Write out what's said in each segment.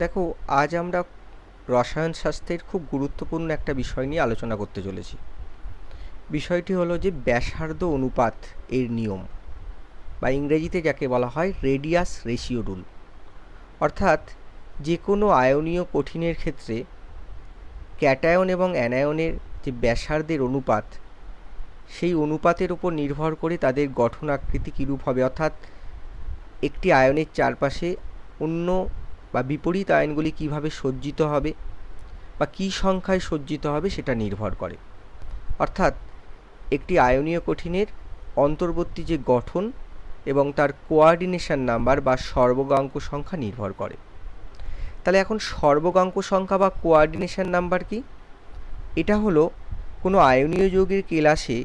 দেখো, আজ আমরা রসায়ন শাস্ত্রের খুব গুরুত্বপূর্ণ একটা বিষয় নিয়ে আলোচনা করতে চলেছি। বিষয়টি হলো যে ব্যাসার্ধ অনুপাত এর নিয়ম, বা ইংরেজিতে যাকে বলা হয় রেডিয়াস রেশিও রুল। অর্থাৎ যে কোনো আয়নীয় কঠিনের ক্ষেত্রে ক্যাটায়ন এবং অ্যানায়নের যে ব্যাসার্ধের অনুপাত, সেই অনুপাতের উপর নির্ভর করে তাদের গঠন আকৃতি কীরূপ হবে, অর্থাৎ একটি আয়নের চারপাশে অন্য বা বিপরীত আয়নগুলি কীভাবে সজ্জিত হবে বা কী সংখ্যায় সজ্জিত হবে সেটা নির্ভর করে। অর্থাৎ একটি আয়নীয় কঠিনের অন্তর্বর্তী যে গঠন এবং তার কোঅর্ডিনেশন নাম্বার বা সর্বগাঙ্ক সংখ্যা নির্ভর করে। তাহলে এখন সর্বগাঙ্ক সংখ্যা বা কোঅর্ডিনেশন নাম্বার কি? এটা হলো কোনো আয়নীয় যৌগের কেলাসে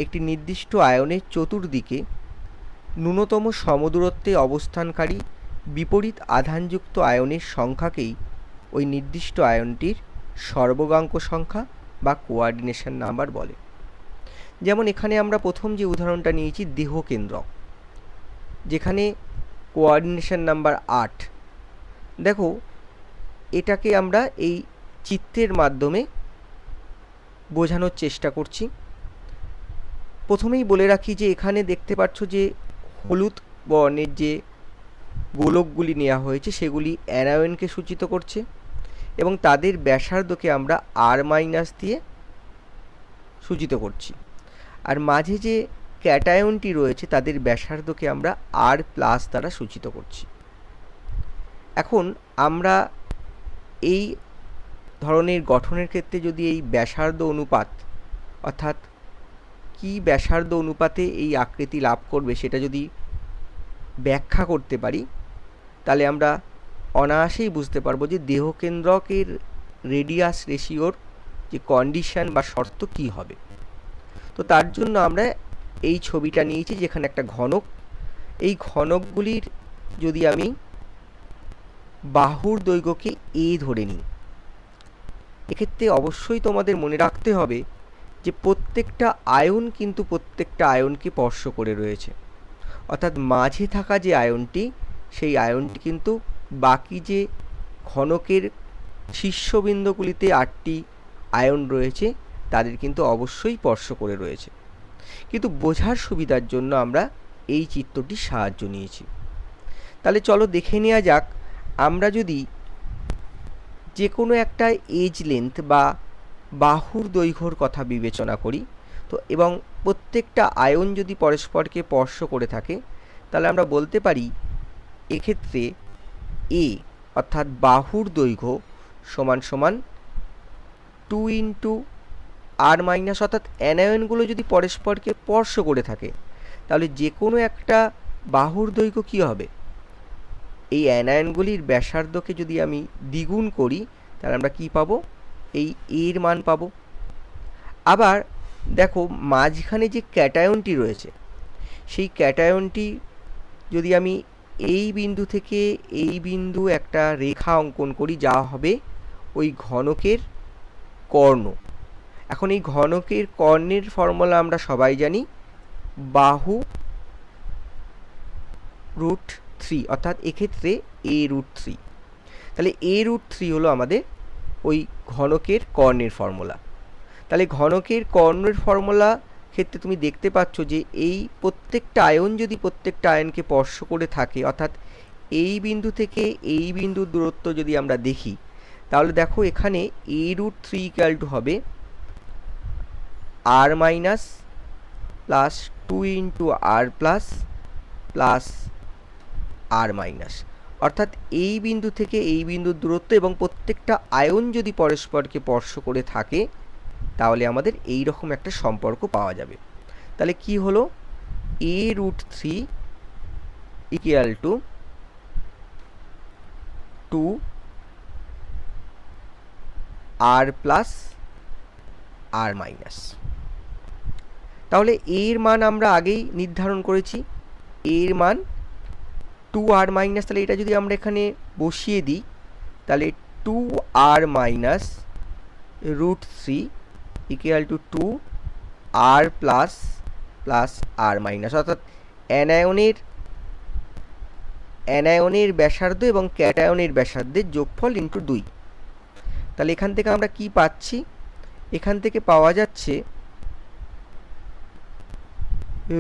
একটি নির্দিষ্ট আয়নের চতুর্দিকে ন্যূনতম সমদূরত্বে অবস্থানকারী বিপরীত আধানযুক্ত আয়নের সংখ্যাকেই ওই নির্দিষ্ট আয়নটির সর্বগাঙ্ক সংখ্যা বা কোঅর্ডিনেশন নাম্বার বলে। যেমন এখানে আমরা প্রথম যে উদাহরণটা নিয়েছি দেহকেন্দ্রক, যেখানে কোঅর্ডিনেশন নাম্বার 8। দেখো, এটাকে আমরা এই চিত্রের মাধ্যমে বোঝানোর চেষ্টা করছি। প্রথমেই বলে রাখি যে এখানে দেখতে পাচ্ছ যে হলুদ বর্ণের যে গোলকগুলি নেওয়া হয়েছে সেগুলি অ্যানায়নকে সূচিত করছে এবং তাদের ব্যাসার্ধকে আমরা আর মাইনাস দিয়ে সূচিত করছি। আর মাঝে যে ক্যাটায়নটি রয়েছে তাদের ব্যাসার্ধকে আমরা আর প্লাস দ্বারা সূচিত করছি। এখন আমরা এই ধরনের গঠনের ক্ষেত্রে যদি এই ব্যাসার্ধ অনুপাত, অর্থাৎ কি ব্যাসার্ধ অনুপাতে এই আকৃতি লাভ করবে সেটা যদি ব্যাখ্যা করতে পারি, তাহলে আমরা অনায়াসেই বুঝতে পারবো যে দেহকেন্দ্রকের রেডিয়াস রেশিওর যে কন্ডিশন বা শর্ত কি হবে। তো তার জন্য আমরা এই ছবিটা নিয়েছি, যেখানে একটা ঘনক, এই ঘনকগুলির যদি আমি বাহুর দৈর্ঘ্যকে এ ধরে নিই, এক্ষেত্রে অবশ্যই তোমাদের মনে রাখতে হবে যে প্রত্যেকটা আয়ন কিন্তু প্রত্যেকটা আয়নকে স্পর্শ করে রয়েছে। অর্থাৎ মাঝে থাকা যে আয়নটি, সেই আয়নটি কিন্তু বাকি যে ঘনকের শীর্ষবিন্দুগুলিতে 8টি আয়ন রয়েছে তাদের কিন্তু অবশ্যই স্পর্শ করে রয়েছে। কিন্তু বোঝার সুবিধার জন্য আমরা এই চিত্রটির সাহায্য নিয়েছি। তাহলে চলো দেখে নেওয়া যাক, আমরা যদি যে কোনো একটা এজ লেন্থ বা বাহুর দৈর্ঘ্যর কথা বিবেচনা করি, তো এবং প্রত্যেকটা আয়ন যদি পরস্পরকে স্পর্শ করে থাকে, তাহলে আমরা বলতে পারি এক্ষেত্রে এ অর্থাৎ বাহুর দৈর্ঘ্য সমান সমান 2 ইন্টু আর মাইনাস, অর্থাৎ অ্যানায়নগুলো যদি পরস্পরকে স্পর্শ করে থাকে তাহলে যে কোনো একটা বাহুর দৈর্ঘ্য কী হবে, এই অ্যানায়নগুলির ব্যাসার্ধকে যদি আমি দ্বিগুণ করি তাহলে আমরা কি পাবো, এই এর মান পাবো। আবার দেখো, মাঝখানে যে ক্যাটায়নটি রয়েছে সেই ক্যাটায়নটি যদি আমি এই বিন্দু থেকে এই বিন্দু একটা রেখা অঙ্কন করি, যা হবে ওই ঘনকের কর্ণ। এখন এই ঘনকের কর্ণের ফর্মুলা আমরা সবাই জানি, বাহু রুট 3, অর্থাৎ এক্ষেত্রে এ রুট 3। তাহলে এ রুট 3 হলো আমাদের ওই ঘনকের কর্ণের ফর্মুলা। তাহলে ঘনকের কর্ণের ফর্মুলা ক্ষেত্রে তুমি দেখতে পাচ্ছ যে এই প্রত্যেকটা আয়ন যদি প্রত্যেকটা আয়নকে স্পর্শ করে থাকে, অর্থাৎ এই বিন্দু থেকে এই বিন্দুর দূরত্ব যদি আমরা দেখি, তাহলে দেখো এখানে এ রুট 3 ইকুয়াল টু হবে আর মাইনাস প্লাস 2 ইন্টু আর প্লাস প্লাস আর মাইনাস। অর্থাৎ এই বিন্দু থেকে এই বিন্দুর দূরত্ব এবং প্রত্যেকটা আয়ন যদি পরস্পরকে স্পর্শ করে থাকে তাহলে আমাদের এই রকম একটা সম্পর্ক পাওয়া যাবে। তাহলে কি হলো, a root 3 equal to 2 r plus r minus. তাহলে এর মান আমরা আগেই নির্ধারণ করেছি, এর মান 2 আর মাইনাস। তাহলে এটা যদি আমরা এখানে বসিয়ে দিই তাহলে 2 r minus root 3 equal to 2 r plus plus r minus. অর্থাৎ অ্যানায়নের অ্যানায়নের ব্যাসার্ধ এবং ক্যাটায়নের ব্যাসার্ধের যোগফল ইন্টু 2। তাহলে এখান থেকে আমরা কি পাচ্ছি? এখান থেকে পাওয়া যাচ্ছে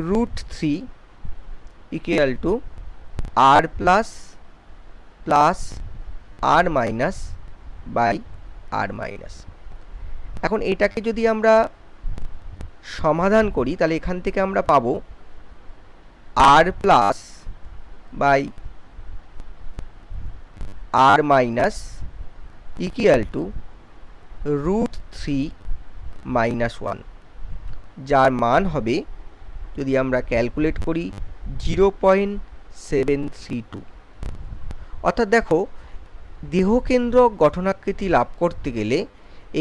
√3 equal to r plus plus r minus by r minus. এখন এটাকে যদি আমরা সমাধান করি তাহলে এখান থেকে আমরা পাবো r plus by r minus equal to √3 minus 1, যার মান হবে যদি আমরা ক্যালকুলেট করি 0.732। অর্থাৎ দেখো, দেহকেন্দ্রক গঠনাকৃতি লাভ করতে গেলে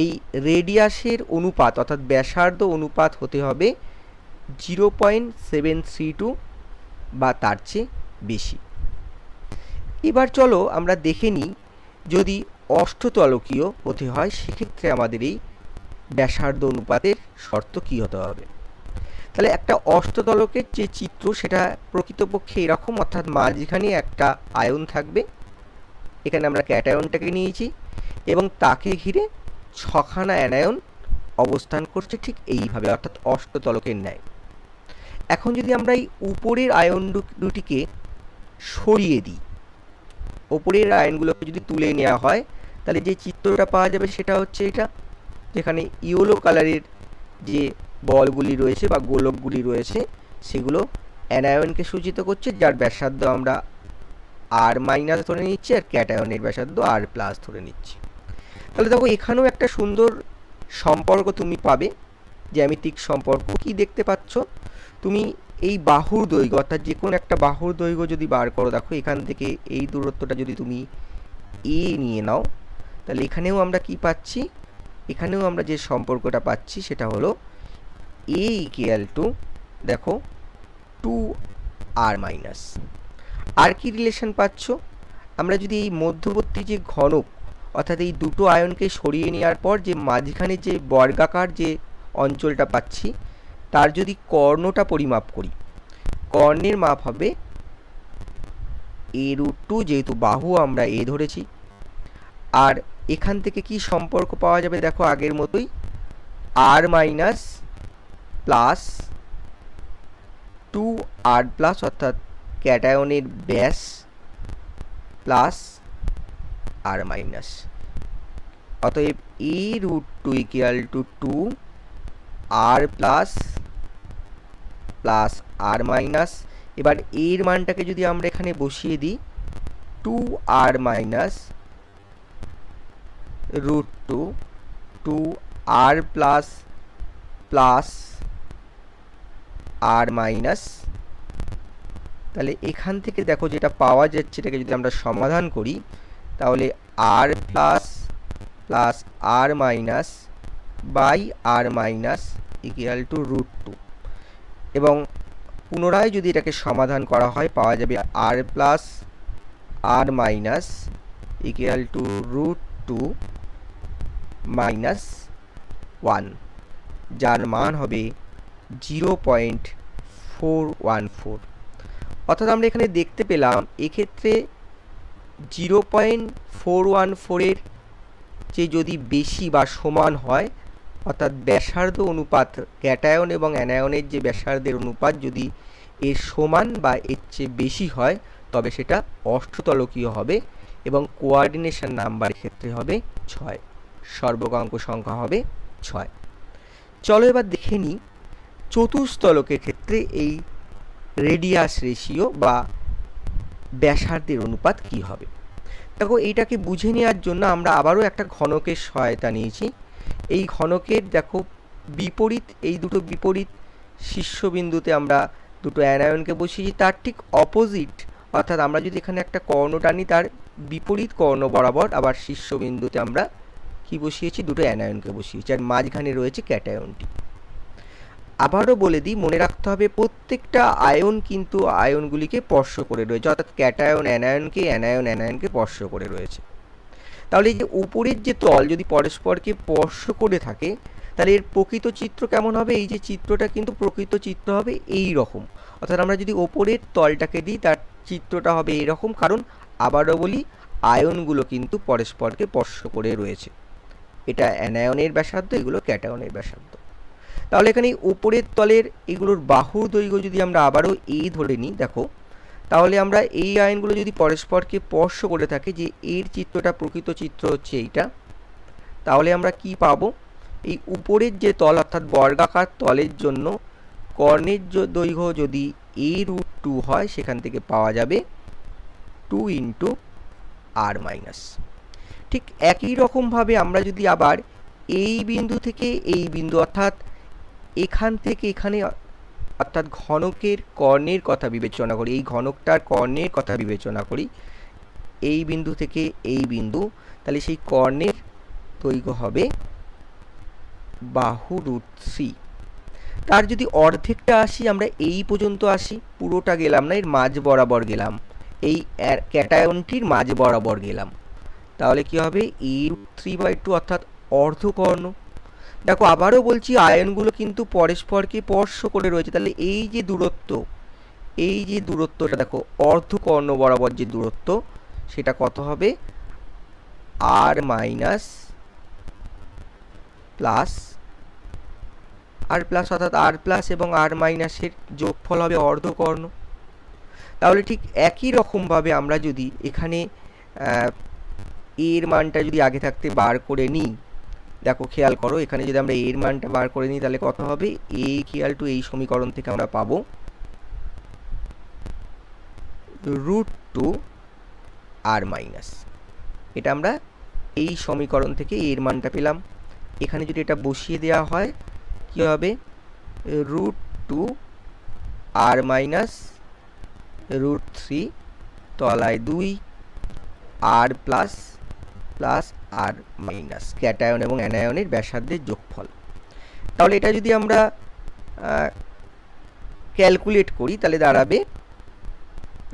এই রেডিয়াসের অনুপাত অর্থাৎ ব্যাসার্ধ অনুপাত হতে হবে 0.732 বা তার চেয়ে বেশি। এবার চলো আমরা দেখে নিই, যদি অষ্টতলকীয় হতে হয় সেক্ষেত্রে আমাদের এই ব্যাসার্ধ অনুপাতের শর্ত কী হতে হবে। তাহলে একটা অষ্টতলকের যে চিত্র সেটা প্রকৃতপক্ষে এরকম, অর্থাৎ মাঝখানে একটা আয়ন থাকবে, এখানে আমরা ক্যাটায়নটাকে নিয়েছি এবং তাকে ঘিরে ছখানা অ্যানায়ন অবস্থান করছে ঠিক এইভাবে, অর্থাৎ অষ্টতলকের ন্যায়। এখন যদি আমরা এই উপরের আয়ন দুটিকে সরিয়ে দিই, ওপরের আয়নগুলোকে যদি তুলে নেওয়া হয় তাহলে যে চিত্রটা পাওয়া যাবে সেটা হচ্ছে এটা, যেখানে ইয়েলো কালারের যে বলগুলি রয়েছে বা গোলকগুলি রয়েছে সেগুলো অ্যানায়নকে সূচিত করছে, যার ব্যাসার্ধ আমরা আর মাইনাস ধরে নিচ্ছি আর ক্যাটায়নের ব্যাসার্ধ আর প্লাস ধরে নিচ্ছি। তাহলে দেখো এখানেও একটা সুন্দর সম্পর্ক তুমি পাবে, জ্যামিতিক সম্পর্ক। কি দেখতে পাচ্ছ? তুমি এই বাহুর দৈর্ঘ্য অর্থাৎ যে কোনো একটা বাহুর দৈর্ঘ্য যদি বার করো, দেখো এখান থেকে এই দূরত্বটা যদি তুমি এ নিয়ে নাও তাহলে এখানেও আমরা কি পাচ্ছি? এখানেও আমরা যে সম্পর্কটা পাচ্ছি সেটা হলো এ ইকুয়াল টু দেখো 2r মাইনাস। আর কি রিলেশন পাচ্ছ? আমরা যদি এই মধ্যবর্তী যে ঘনক অর্থাৎ এই দুটো আয়নকে সরিয়ে নেওয়ার পর যে মাঝখানে যে বর্গাকার যে অঞ্চলটা পাচ্ছি তার যদি কর্ণটা পরিমাপ করি, কর্ণের মাপ হবে a√2, যেহেতু বাহু আমরা এ ধরেছি। আর এখান থেকে কি সম্পর্ক পাওয়া যাবে? দেখো আগের মতোই আর মাইনাস প্লাস 2r প্লাস অর্থাৎ ক্যাটায়নের ব্যাস প্লাস আর মাইনাস। অতএব a√2 equal to 2r plus plus r minus. এবার এর মানটাকে যদি আমরা এখানে বসিয়ে দিই 2r minus √2 2r plus plus r minus, তাহলে এখান থেকে দেখো যেটা পাওয়া যাচ্ছে এটাকে যদি আমরা সমাধান করি তাহলে r plus plus r minus by r minus equal to √2, এবং পুনরায় যদি এটাকে সমাধান করা হয় পাওয়া যাবে r plus r minus equal to √2 minus 1, যার মান হবে 0.414। অর্থাৎ আমরা এখানে দেখতে পেলাম এক্ষেত্রে 0.414 এর যে যদি বেশি বা সমান হয়, অর্থাৎ ব্যাসার্ধ অনুপাত ক্যাটায়ন এবং অ্যানায়নের যে ব্যাসার্ধের অনুপাত যদি এর সমান বা এর চেয়ে বেশি হয় তবে সেটা অষ্টতলকীয় হবে এবং কোঅর্ডিনেশন নাম্বারের ক্ষেত্রে হবে 6, সর্বকাঙ্ক সংখ্যা হবে 6। চলো এবার দেখে নিই চতুস্তলকের ক্ষেত্রে এই রেডিয়াস রেশিও বা ব্যাসার্ধের অনুপাত কি হবে। দেখো এইটাকে বুঝে নেওয়ার জন্য আমরা আবারও একটা ঘনকের সহায়তা নিয়েছি। এই ঘনকের দেখো বিপরীত, এই দুটো বিপরীত শীর্ষবিন্দুতে আমরা দুটো অ্যানায়নকে বসিয়েছি, তার ঠিক অপোজিট অর্থাৎ আমরা যদি এখানে একটা কর্ণ টানি তার বিপরীত কর্ণ বরাবর আবার শীর্ষবিন্দুতে আমরা কি বসিয়েছি? দুটো অ্যানায়নকে বসিয়েছি, আর মাঝখানে রয়েছে ক্যাটায়নটি। আবারও বলে দিই, মনে রাখতে হবে প্রত্যেকটা আয়ন কিন্তু আয়নগুলিকে স্পর্শ করে রয়েছে, অর্থাৎ ক্যাটায়ন অ্যানায়নকে, অ্যানায়ন অ্যানায়নকে স্পর্শ করে রয়েছে। তাহলে এই যে উপরের যে তল যদি পরস্পরকে স্পর্শ করে থাকে তাহলে এর প্রকৃত চিত্র কেমন হবে? এই যে চিত্রটা কিন্তু প্রকৃত চিত্র হবে এই রকম। অর্থাৎ আমরা যদি ওপরের তলটাকে দিই তার চিত্রটা হবে এরকম, কারণ আবারও বলি আয়নগুলো কিন্তু পরস্পরকে স্পর্শ করে রয়েছে। এটা অ্যানায়নের ব্যাসার্ধ, এগুলো ক্যাটায়নের ব্যাসার্ধ। তাহলে এখানে উপরের তলের এগুলোর বাহুর দৈর্ঘ্য যদি আমরা আবারও এই ধরে নিই, দেখো তাহলে আমরা এই আয়নগুলো যদি পরস্পরকে স্পর্শ করে থাকে, যে এর চিত্রটা প্রকৃত চিত্র হচ্ছে এইটা, তাহলে আমরা কি পাবো, এই উপরের যে তল অর্থাৎ বর্গাকার তলের জন্য কর্ণের দৈর্ঘ্য যদি a√2 হয়, সেখান থেকে পাওয়া যাবে 2 ইন্টু r মাইনাস। ঠিক একই রকমভাবে আমরা যদি আবার এই বিন্দু থেকে এই বিন্দু অর্থাৎ এখান থেকে এখানে অর্থাৎ ঘনকের কর্ণের কথা বিবেচনা করি, এই ঘনকটার কর্ণের কথা বিবেচনা করি, এই বিন্দু থেকে এই বিন্দু, তাহলে সেই কর্ণের দৈর্ঘ্য হবে বাহু √3। তার যদি অর্ধেকটা আসি, আমরা এই পর্যন্ত আসি, পুরোটা গেলাম না, এর মাঝ বরাবর গেলাম, এই ক্যাটায়নটির মাঝ বরাবর গেলাম, তাহলে কি হবে a√3/2 অর্থাৎ অর্ধকর্ণ। দেখো আবারও বলছি আয়নগুলো কিন্তু পরস্পরকে স্পর্শ করে রয়েছে, তাহলে এই যে দূরত্বটা দেখো অর্ধকর্ণ বরাবর যে দূরত্ব, সেটা কত হবে r minus plus r plus, অর্থাৎ r প্লাস এবং r মাইনাসের যোগফল হবে অর্ধকর্ণ। তাহলে ঠিক একই রকমভাবে আমরা যদি এখানে এর মানটা যদি আগে থাকতে বার করে নিই, দেখো খেয়াল করো এখানে যদি আমরা এর মানটা বার করে নিই, তাহলে কত হবে a = এই সমীকরণ থেকে আমরা পাবো √2 r মাইনাস। এটা আমরা এই সমীকরণ থেকে এর মানটা পেলাম। এখানে যদি এটা বসিয়ে দেওয়া হয় কি হবে √2 r মাইনাস √3 তলায় 2 r plus plus r minus, cation এবং অ্যানায়নের ব্যাসার্ধের যোগফল। তাহলে এটা যদি আমরা ক্যালকুলেট করি, তাহলে দাঁড়াবে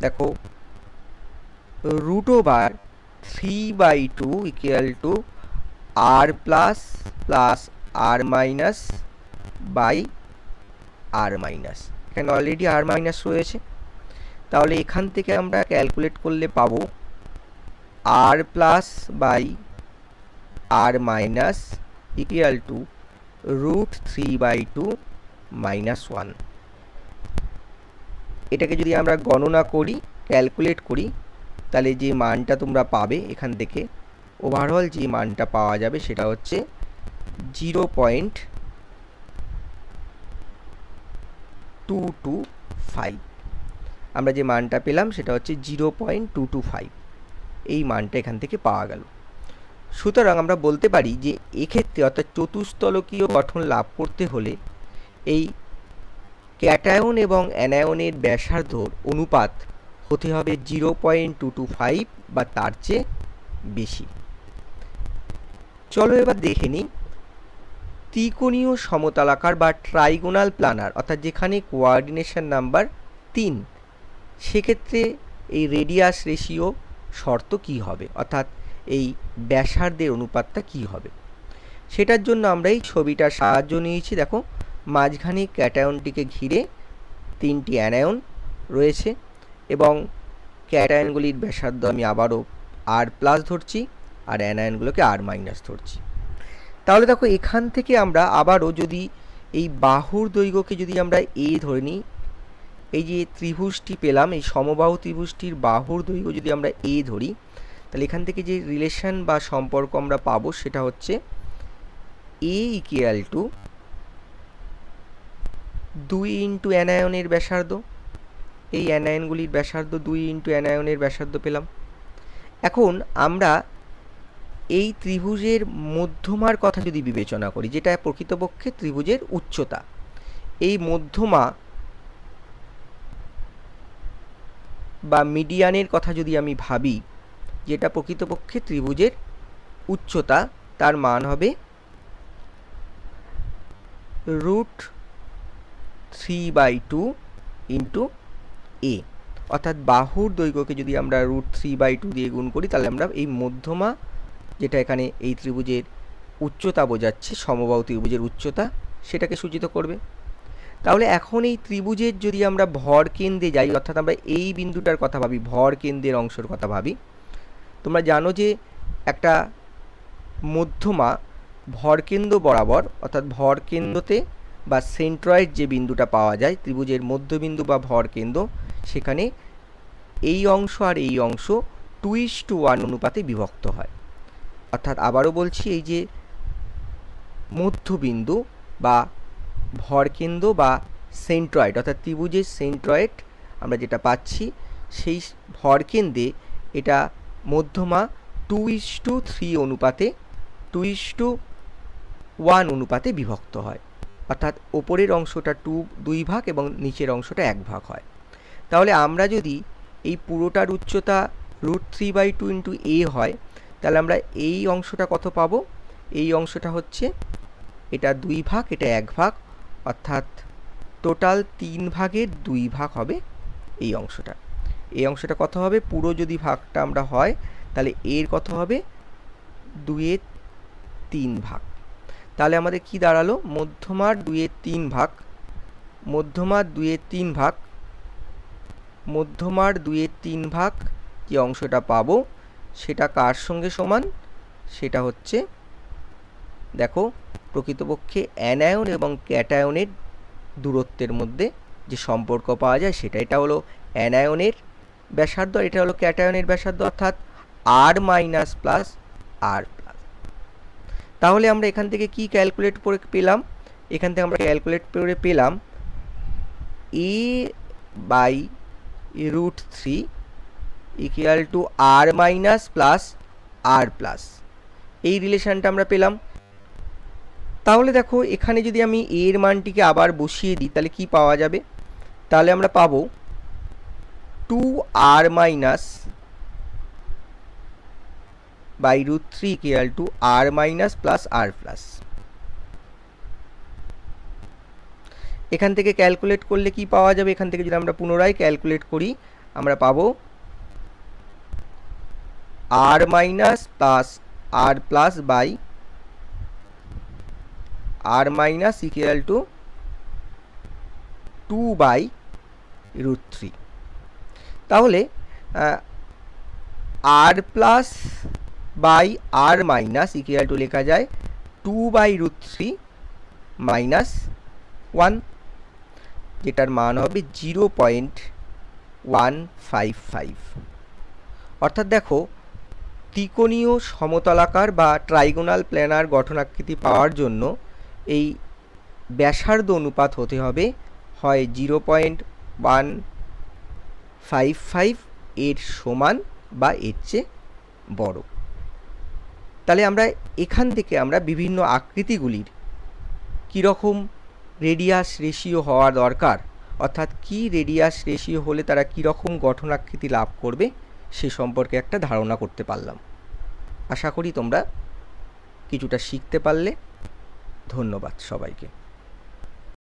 দেখো √3/2 = r plus plus r minus by r minus. এখানে অলরেডি r মাইনাস রয়েছে, তাহলে এখান থেকে আমরা ক্যালকুলেট করলে পাবো r plus by r minus = √3/2 minus 1। এটাকে যদি আমরা গণনা করি, ক্যালকুলেট করি, তাহলে যে মানটা তোমরা পাবে এখান থেকে ওভারঅল যে মানটা পাওয়া যাবে সেটা হচ্ছে 0.225। আমরা যে মানটা পেলাম সেটা হচ্ছে 0.225, এই মানটা এখান থেকে পাওয়া গেল। সুতরাং আমরা বলতে পারি যে এক্ষেত্রে অর্থাৎ চতুস্তলকীয় গঠন লাভ করতে হলে এই ক্যাটায়ন এবং অ্যানায়নের ব্যাসার্ধর অনুপাত হতে হবে 0.225 বা তার চেয়ে বেশি। চলো এবার দেখে নিই ত্রিকোণীয় সমতলাকার বা ট্রাইগোনাল প্লানার, অর্থাৎ যেখানে কোঅর্ডিনেশন নাম্বার 3, সেক্ষেত্রে এই রেডিয়াস রেশিও শর্ত কি হবে, অর্থাৎ এই ব্যাসার্ধের অনুপাতটা কি হবে। সেটার জন্য আমরা এই ছবিটার সাহায্য নিয়েছি। দেখো মাঝখানে ক্যাটায়নটিকে ঘিরে 3টি অ্যানায়ন রয়েছে এবং ক্যাটায়নগুলির ব্যাসার্ধ আমি আবারও r প্লাস ধরছি আর অ্যানায়নগুলোকে r মাইনাস ধরছি। তাহলে দেখো এখান থেকে আমরা আবারও যদি এই বাহুর দৈর্ঘ্যকে যদি আমরা a ধরে নিই, এই যে ত্রিভুজটি পেলাম, এই সমবাহু ত্রিভুজটির বাহুর দৈর্ঘ্য যদি আমরা a ধরি, তাহলে এখান থেকে যে রিলেশন বা সম্পর্ক আমরা পাবো সেটা হচ্ছে a = 2 ইন্টু অ্যানায়নের ব্যাসার্ধ। এই অ্যানায়নগুলির ব্যাসার্ধ 2 ইন্টু অ্যানায়নের ব্যাসার্ধ পেলাম। এখন আমরা এই ত্রিভুজের মধ্যমার কথা যদি বিবেচনা করি, যেটা প্রকৃতপক্ষে ত্রিভুজের উচ্চতা, এই মধ্যমা বা মিডিয়ানের কথা যদি আমি ভাবি, যেটা প্রকৃতপক্ষে ত্রিভুজের উচ্চতা, তার মান হবে √3/2 ইন্টু a, অর্থাৎ বাহুর দৈর্ঘ্যকে যদি আমরা √3/2 দিয়ে গুণ করি, তাহলে আমরা এই মধ্যমা, যেটা এখানে এই ত্রিভুজের উচ্চতা বোঝাচ্ছে, সমবাহু ত্রিভুজের উচ্চতা, সেটাকে সূচিত করবে। তাহলে এখন এই ত্রিভুজের যদি আমরা ভর কেন্দ্রে যাই, অর্থাৎ আমরা এই বিন্দুটার কথা ভাবি, ভর কেন্দ্রের অংশের কথা ভাবি, তোমরা জানো যে একটা মধ্যমা ভরকেন্দ্র বরাবর, অর্থাৎ ভরকেন্দ্রতে বা সেন্ট্রয়েড যে বিন্দুটা পাওয়া যায় ত্রিভুজের মধ্যবিন্দু বা ভরকেন্দ্র, সেখানে এই অংশ আর এই অংশ 2:1 অনুপাতে বিভক্ত হয়। অর্থাৎ আবারও বলছি, এই যে মধ্যবিন্দু বা ভরকেন্দ্র বা সেন্ট্রয়েড, অর্থাৎ ত্রিভুজের সেন্ট্রয়েড আমরা যেটা পাচ্ছি, সেই ভরকেন্দ্রে এটা মধ্যমা 2:3 অনুপাতে 2:1 অনুপাতে বিভক্ত হয়। অর্থাৎ ওপরের অংশটা 2 ভাগ এবং নিচের অংশটা 1 ভাগ হয়। তাহলে আমরা যদি এই পুরোটার উচ্চতা √3/2 × a হয়, তাহলে আমরা এই অংশটা কত পাবো? এই অংশটা হচ্ছে এটা 2 ভাগ, এটা 1 ভাগ, অর্থাৎ টোটাল 3 ভাগের 2 ভাগ হবে এই অংশটা। এই অংশটা কত হবে? পুরো যদি ভাগটা আমরা হয় তাহলে এর কত হবে? 2/3 ভাগ। তাহলে আমাদের কি দাঁড়ালো? মধ্যমার 2/3 ভাগ, মধ্যমার 2/3 ভাগ, মধ্যমার 2/3 ভাগ যে অংশটা পাবো সেটা কার সঙ্গে সমান? সেটা হচ্ছে, দেখো, প্রকৃতপক্ষে অ্যানায়ন এবং ক্যাটায়নের দূরত্বের মধ্যে যে সম্পর্ক পাওয়া যায় সেটা। এটা হলো অ্যানায়নের ব্যাসার্ধ, এটা হলো ক্যাটায়নের ব্যাসার্ধ, অর্থাৎ r minus plus r plus. তাহলে আমরা এখান থেকে কি ক্যালকুলেট করে পেলাম? এখান থেকে আমরা ক্যালকুলেট করে পেলাম a/√3 equal to r minus plus r plus. এই রিলেশনটা আমরা পেলাম। তাহলে দেখো, এখানে যদি আমি a এর মানটিকে আবার বসিয়ে দিই তাহলে কি পাওয়া যাবে? তাহলে আমরা পাবো 2r minus /√3 equal two r minus plus r plus. এখান থেকে ক্যালকুলেট করলে কি পাওয়া যাবে? এখান থেকে যদি আমরা পুনরায় ক্যালকুলেট করি, আমরা পাবো r minus plus r plus by r minus equal to 2/√3। তাহলে r plus by r minus equal to লেখা যায় 2/√3 মাইনাস 1, যেটার মান হবে 0.155। অর্থাৎ দেখো, ত্রিকোণীয় সমতলাকার বা ট্রাইগোনাল প্ল্যানার গঠনাকৃতি পাওয়ার জন্য এই ব্যাসার্ধ অনুপাত হতে হবে হয় 0.155 এর সমান বা এর চেয়ে বড়। তাহলে আমরা এখান থেকে আমরা বিভিন্ন আকৃতিগুলির কীরকম রেডিয়াস রেশিও হওয়া দরকার, অর্থাৎ কি রেডিয়াস রেশিও হলে তারা কীরকম গঠনাকৃতি লাভ করবে সে সম্পর্কে একটা ধারণা করতে পারলাম। আশা করি তোমরা কিছুটা শিখতে পারলে। ধন্যবাদ সবাইকে।